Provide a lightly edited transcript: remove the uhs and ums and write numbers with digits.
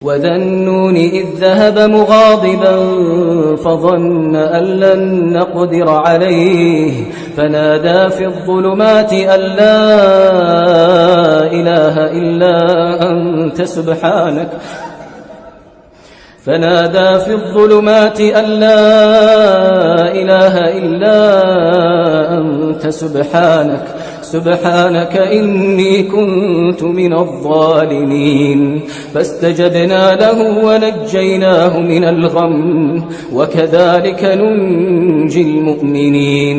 وذا النون إذ ذهب مغاضبا فظن أن لن نقدر عليه فنادى في الظلمات أن لا إله إلا أنت سبحانك سبحانك إني كنت من الظالمين فاستجبنا له ونجيناه من الغم وكذلك ننجي المؤمنين.